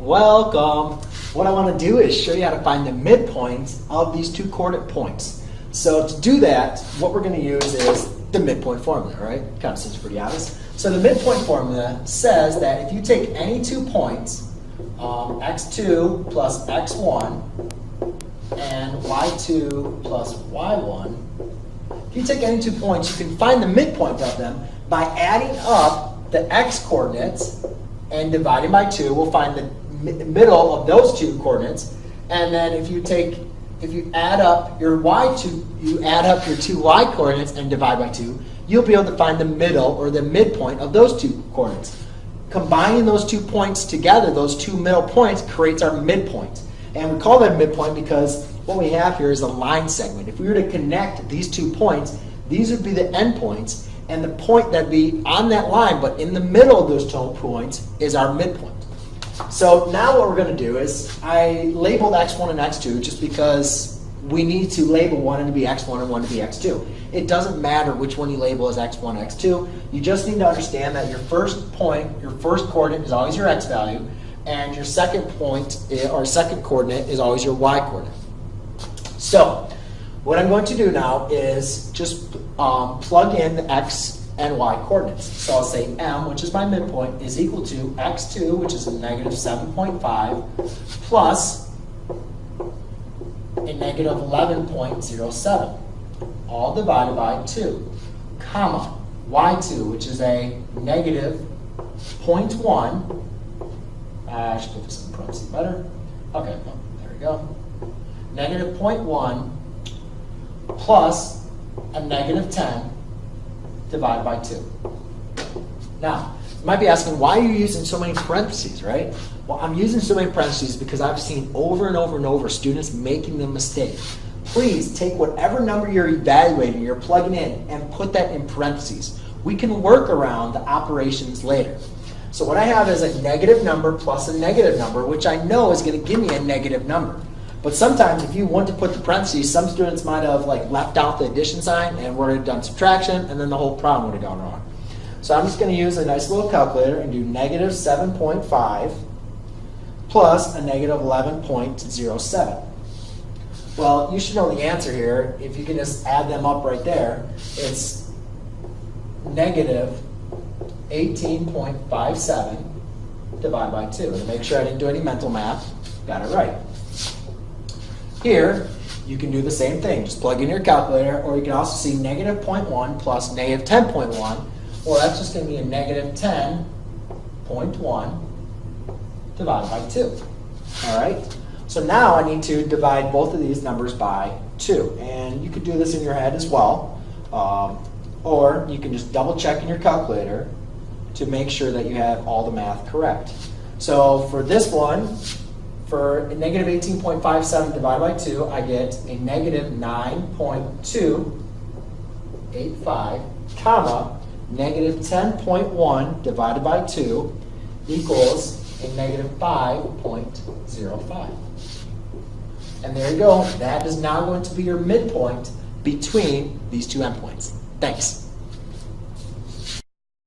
Welcome. What I want to do is show you how to find the midpoint of these two coordinate points. So to do that, what we're going to use is the midpoint formula, right? Kind of seems pretty obvious. So the midpoint formula says that if you take any 2 points, x2 plus x1 and y2 plus y1, if you take any 2 points, you can find the midpoint of them by adding up the x coordinates and dividing by 2. We'll find the middle of those 2 coordinates, and then if you add up your you add up your 2 y coordinates and divide by 2, you'll be able to find the middle or the midpoint of those 2 coordinates. Combining those 2 points together, those 2 middle points, creates our midpoint. And we call that midpoint because what we have here is a line segment. If we were to connect these 2 points, these would be the endpoints, and the point that'd be on that line, but in the middle of those 2 points, is our midpoint. So now what we're going to do is I labeled x1 and x2 just because we need to label one to be x1 and one to be x2. It doesn't matter which one you label as x1, x2. You just need to understand that your first point, your first coordinate is always your x value, and your second point or second coordinate is always your y coordinate. So what I'm going to do now is just plug in the x and y coordinates. So I'll say m, which is my midpoint, is equal to x2, which is a negative 7.5, plus a negative 11.07, all divided by 2, comma, y2, which is a negative 0.1, I should put this in parentheses better. Okay, well, there we go. Negative 0.1 plus a negative 10 divided by 2. Now, you might be asking, why are you using so many parentheses, right? Well, I'm using so many parentheses because I've seen over and over and over students making the mistake. Please take whatever number you're evaluating, you're plugging in, and put that in parentheses. We can work around the operations later. So what I have is a negative number plus a negative number, which I know is going to give me a negative number. But sometimes if you want to put the parentheses, some students might have left out the addition sign and would have done subtraction, and then the whole problem would have gone wrong. So I'm just going to use a nice little calculator and do negative 7.5 plus a negative 11.07. Well, you should know the answer here. If you can just add them up right there, it's negative 18.57 divided by 2. And to make sure I didn't do any mental math, got it right. Here, you can do the same thing. Just plug in your calculator, or you can also see negative 0.1 plus negative 10.1, or that's just going to be a negative 10.1 divided by 2. All right? So now I need to divide both of these numbers by 2. And you could do this in your head as well, or you can just double check in your calculator to make sure that you have all the math correct. So for this one, for a negative 18.57 divided by 2, I get a negative 9.285, comma, negative 10.1 divided by 2 equals a negative 5.05. And there you go. That is now going to be your midpoint between these 2 endpoints. Thanks.